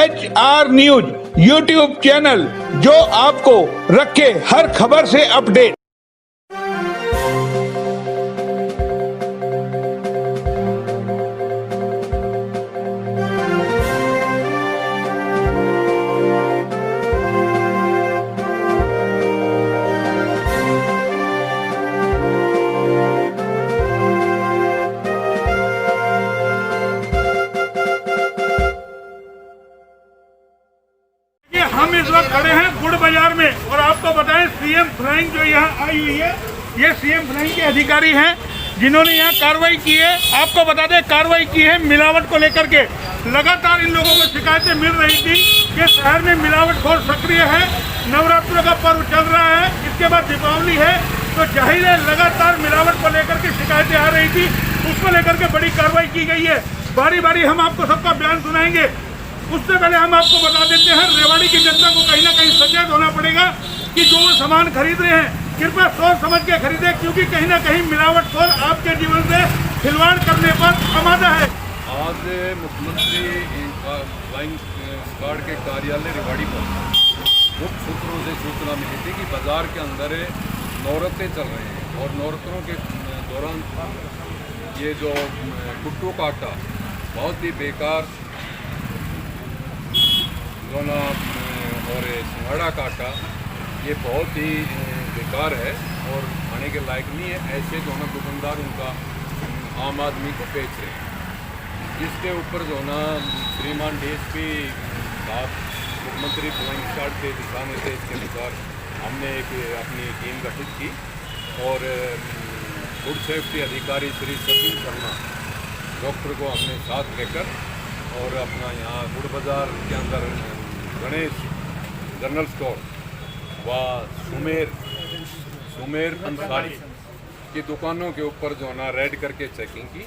HR news YouTube channel, जो आपको रखे हर खबर से अपडेट। हम इस वक्त खड़े हैं गुड़ बाजार में और आपको बताएं सीएम फ्लाइंग जो यहाँ आई हुई है, ये सीएम फ्लाइंग के अधिकारी हैं जिन्होंने यहाँ कार्रवाई की है। आपको बता दें कार्रवाई की है मिलावट को लेकर के। लगातार इन लोगों को शिकायतें मिल रही थी कि शहर में मिलावटखोर सक्रिय है, नवरात्रों का पर्व चल रहा है, इसके बाद दीपावली है, तो जाहिर है लगातार मिलावट को लेकर के शिकायतें आ रही थी। उसको लेकर के बड़ी कार्रवाई की गई है। बारी बारी हम आपको सबका बयान सुनाएंगे। उससे पहले हम आपको बता देते हैं रेवाड़ी की जनता को कहीं ना कहीं सचेत होना पड़ेगा कि जो वो सामान खरीद रहे हैं कृपया सोच समझ के खरीदें, क्योंकि कहीं ना कहीं मिलावटखोर आपके जीवन से खिलवाड़ करने पर आमादा है। आज मुख्यमंत्री फ्लाइंग स्क्वाड के कार्यालय रेवाड़ी पर मुख्य सूत्रों से सूचना मिली थी कि बाजार के अंदर नवरात्रे चल रहे हैं और नवरात्रों के दौरान ये जो कुट्टू का आटा बहुत ही बेकार दोना और सिंघाड़ा का आटा ये बहुत ही बेकार है और खाने के लायक नहीं है। ऐसे दोनों दुकानदार उनका आम आदमी को बेच रहे हैं, जिसके ऊपर जो ना श्रीमान DSP साहब मुख्यमंत्री फ्लाइंग स्क्वाड के दिशा निर्देश के अनुसार हमने एक अपनी टीम गठित की और फूड सेफ्टी अधिकारी श्री सचिन शर्मा डॉक्टर को हमने साथ लेकर और अपना यहाँ गुड़ बाज़ार के अंदर गणेश जनरल स्टोर व सुमेर अंसारी की दुकानों के ऊपर जो है ना रेड करके चेकिंग की।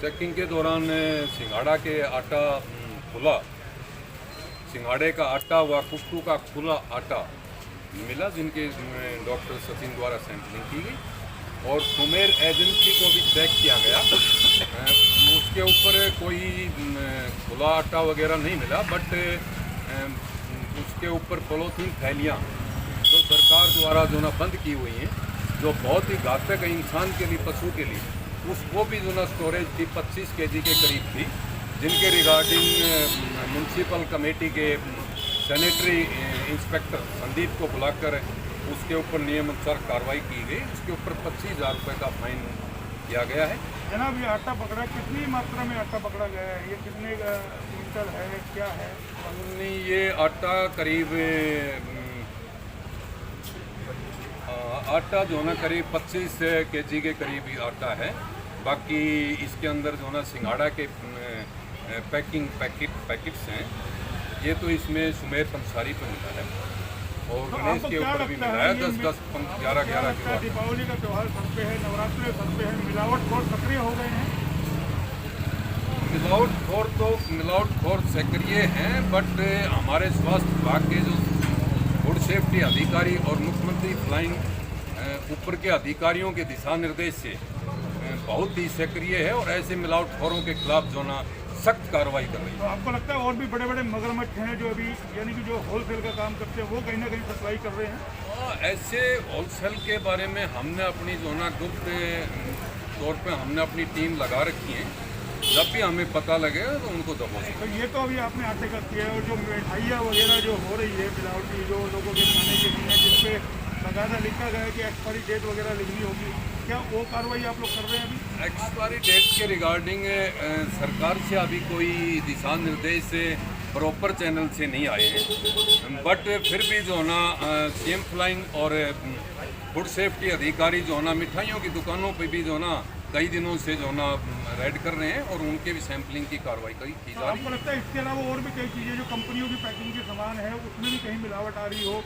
चेकिंग के दौरान सिंघाड़ा के आटा खुला, सिंघाड़े का आटा व कुट्टू का खुला आटा मिला, जिनके डॉक्टर सचिन द्वारा सैंपलिंग की गई और सुमेर एजेंसी को भी चेक किया गया। उसके ऊपर कोई खुला आटा वगैरह नहीं मिला, बट उसके ऊपर पॉलीथीन थैलियाँ जो सरकार द्वारा जो ना बंद की हुई हैं, जो बहुत ही घातक है इंसान के लिए, पशु के लिए, वो भी जो ना स्टोरेज थी 25 kg के करीब थी, जिनके रिगार्डिंग म्यूनसिपल कमेटी के सैनिटरी इंस्पेक्टर संदीप को बुलाकर उसके ऊपर नियमानुसार कार्रवाई की गई। उसके ऊपर 25,000 रुपये का फाइन किया गया है। जनाब, ये आटा पकड़ा, कितनी मात्रा में आटा पकड़ा गया है? ये कितने क्विंटल है, क्या है? नहीं, ये आटा करीब आटा जो ना करीब 25 kg के करीब ही आटा है। बाकी इसके अंदर जो ना सिंघाड़ा के पैकेट्स हैं, ये तो इसमें सुमेर पंसारी पर मिला है और गणेश के ऊपर भी मिला है 10-10, 11-11 किलो। दीपावली का त्यौहार सर पे है, नवरात्रि सर पे है, मिलावटखोर सक्रिय हो गए हैं। मिलावटखोर सक्रिय हैं, बट हमारे स्वास्थ्य विभाग के जो फूड सेफ्टी अधिकारी और मुख्यमंत्री फ्लाइंग ऊपर के अधिकारियों के दिशा निर्देश से बहुत ही सक्रिय है और ऐसे मिलावटखोरों के खिलाफ जो ना सख्त कार्रवाई कर रही है। तो आपको लगता है और भी बड़े बड़े मगरमच्छ हैं जो अभी यानी कि जो होलसेल का काम करते हैं वो कहीं ना कहीं सप्लाई कर रहे हैं? ऐसे होलसेल के बारे में हमने अपनी जो ना गुप्त तौर पे हमने अपनी टीम लगा रखी है। जब भी हमें पता लगे तो उनको दबोचे। तो ये तो अभी आपने आटे का किया है और जो मिठाइयाँ वगैरह जो हो रही है मिलावटी, जो लोगों के खाने के लिए जिसपे बाकायदा लिखा गया है कि एक्सपायरी डेट वगैरह लिखनी होगी, क्या वो कार्रवाई आप लोग कर रहे हैं अभी? एक्सपायरी डेट के रिगार्डिंग सरकार से अभी कोई दिशा निर्देश प्रॉपर चैनल से नहीं आए हैं, बट फिर भी जो ना सीएम फ्लाइंग और फूड सेफ्टी अधिकारी जो ना मिठाइयों की दुकानों पे भी जो ना कई दिनों से जो ना रेड कर रहे हैं और उनके भी सैंपलिंग की कार्रवाई की जा रही है। आपको लगता है इसके अलावा और भी कई चीज़ें जो कंपनियों की पैकिंग के सामान है उसमें भी कहीं मिलावट आ रही हो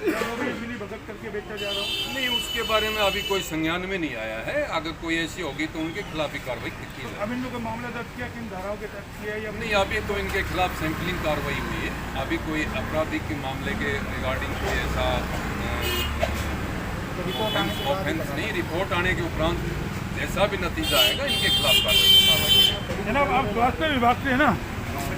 या वो भी मिली भगत करके बेचा जा रहा हो? नहीं, उसके बारे में अभी कोई संज्ञान में नहीं आया है। अगर कोई ऐसी होगी तो उनके खिलाफ भी कार्रवाई की जाएगी। अब इन लोगों का मामला दर्ज किया, किन धाराओं के तहत किया या नहीं? अभी तो इनके खिलाफ सैंपलिंग कार्रवाई हुई है। अभी कोई आपराधिक मामले के रिगार्डिंग कोई ऐसा ऑफेंस नहीं। रिपोर्ट आने के उपरांत जैसा भी नतीजा आएगा इनके खिलाफ कार्रवाई। जनाब, आप स्वास्थ्य विभाग से है ना?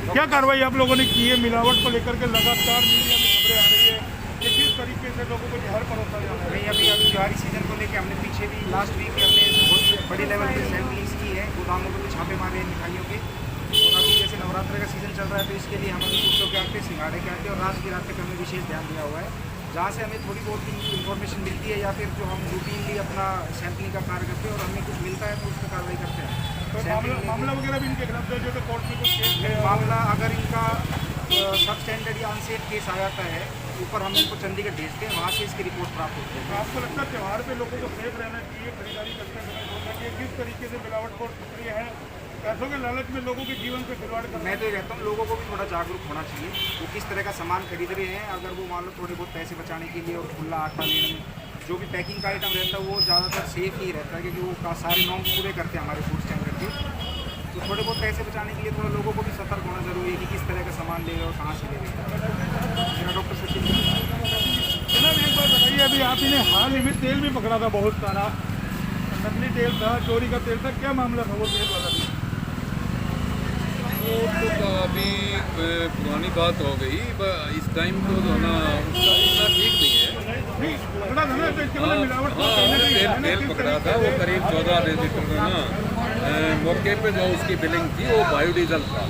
क्या कार्रवाई आप लोगों ने की है? मिलावट को लेकर के लगातार मीडिया में खबरें आ रही है कि किस तरीके से लोगों को जहर परोसा जा रहा है। नहीं, अभी ज्वारी सीजन को लेकर हमने पीछे भी लास्ट वीक हमने बहुत बड़ी लेवल पे सैम्पलिंग्स की है, गोदामों पे भी छापे मारे हैं मिठाइयों के। और अभी जैसे नवरात्र का सीज़न चल रहा है तो इसके लिए हम अभी कुट्टों के आटे, सिंगाड़े के आटे और रात की रात तक हमने विशेष ध्यान दिया हुआ है। जहाँ से हमें थोड़ी बहुत इन्फॉर्मेशन मिलती है या फिर जो हम रूटीनली अपना सैम्पलिंग का कार्य करते हैं और हमें कुछ मिलता है तो उस पर कार्रवाई करते हैं। तो मामला वगैरह भी इनके खिलाफ दर्ज हो तो कोर्ट में कुछ केस है? मामला अगर इनका सब स्टैंडर्ड या अनसेफ केस आ जाता है ऊपर हम इनको चंडीगढ़ भेजते हैं, वहाँ से इसकी रिपोर्ट प्राप्त होती है। तो आपको लगता है त्यौहार पे लोगों को सेफ रहना चाहिए, खरीदारी करते समय सोचना चाहिए किस तरीके से मिलावटखोर प्रक्रिया है, पैसों के लालच में लोगों के जीवन पे खिलवाड़ करना? मैं तो ये कहता हूँ लोगों को भी थोड़ा जागरूक होना चाहिए, वो किस तरह का सामान खरीद रहे हैं। अगर वो मान लो थोड़े बहुत पैसे बचाने के लिए और खुला आटा लेने में जो भी पैकिंग का आइटम रहता है वो ज़्यादातर सेफ ही रहता है, क्योंकि वो सारे नॉर्म्स पूरे करते हैं हमारे फूड स्टैंडर्ड के। तो थोड़े बहुत पैसे बचाने के लिए थोड़ा लोगों को भी सतर्क होना जरूरी है कि किस तरह का सामान ले रहे हो, कहाँ से ले रहे हो। मेरा डॉक्टर सचिन। जनाब एक बात बताइए, अभी आप इन्हें हाल ही में तेल भी पकड़ा था, बहुत सारा नकली तेल था, चोरी का तेल था, क्या मामला था वो तेल वाला भी? वो तो अभी पुरानी बात हो गई, इस टाइम तो जो है ना उसका इतना ठीक नहीं है। नहीं पकड़ा था ना, तो इसके मतलब मिलावट तो कहीं ना कहीं है ना, तेल किस पकड़ा तरीके था, वो से? करीब 14 लीटर में ना मौके पे जो उसकी बिलिंग थी वो बायोडीजल था।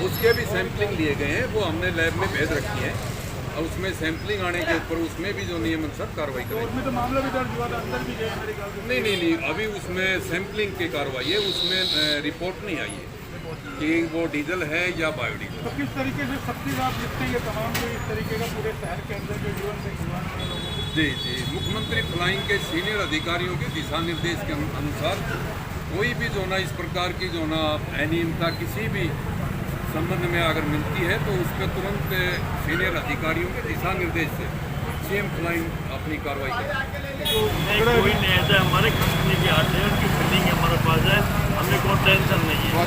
उसके भी सैंपलिंग लिए गए हैं, वो हमने लैब में भेज रखी है और उसमें सैंपलिंग आने के ऊपर उसमें भी जो नियम अनुसार कार्रवाई तो करेंगे। उसमें तो मामला भी दर्ज हुआ था, अंदर भी गए मेरे ख्याल से। नहीं, अभी उसमें सैंपलिंग की कार्रवाई है, उसमें रिपोर्ट नहीं आई है कि वो डीजल है या बायोडीजल। तो किस तरीके से सख्ती आप लिखते हैं तमाम जो इस तरीके का पूरे शहर के अंदर जो जीवन से खिलवाड़ वाले लोगों को? जी, मुख्यमंत्री फ्लाइंग के सीनियर अधिकारियों के दिशा निर्देश के अनुसार कोई भी जो ना इस प्रकार की जो ना अनियमितता किसी भी संबंध में अगर मिलती है तो उस पर तुरंत सीनियर अधिकारियों के दिशा निर्देश से सीएम फ्लाइंग अपनी कार्रवाई करें। नहीं, कोई नहीं ऐसा, हमारे कंपनी के आटे हैं, उनकी फिटिंग हमारे पास है, हमें कोई टेंशन नहीं है।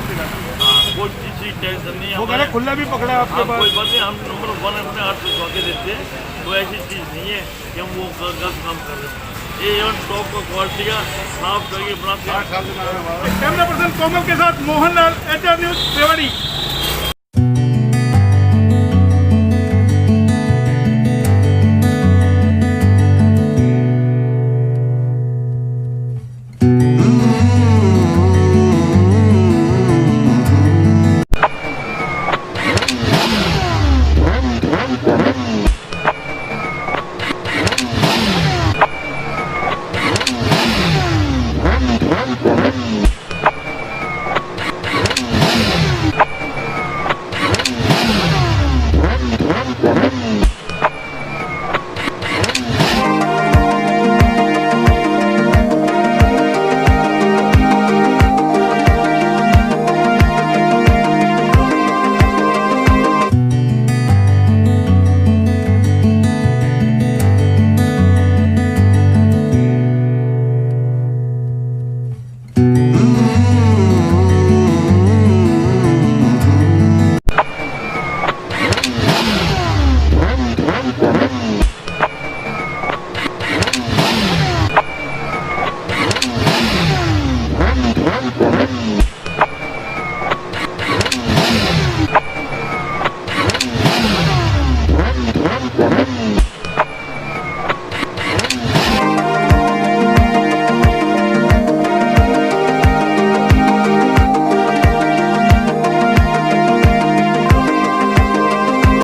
हाँ, कोई चीज़ की टेंशन नहीं है वो कह हमारे। रहे खुला भी पकड़ा है आपके हाँ, पास? कोई बात नहीं, हम नंबर 1 अपने हाथ से धोके देते हैं, तो ऐसी चीज़ नहीं है कि हम वो गलत काम कर रहे हैं। ये एवन टॉप का क्वालिटी का साफ करके बनाते हैं। कैमरा पर्सन कोमल के साथ मोहन लाल, HR न्यूज़, रेवाड़ी।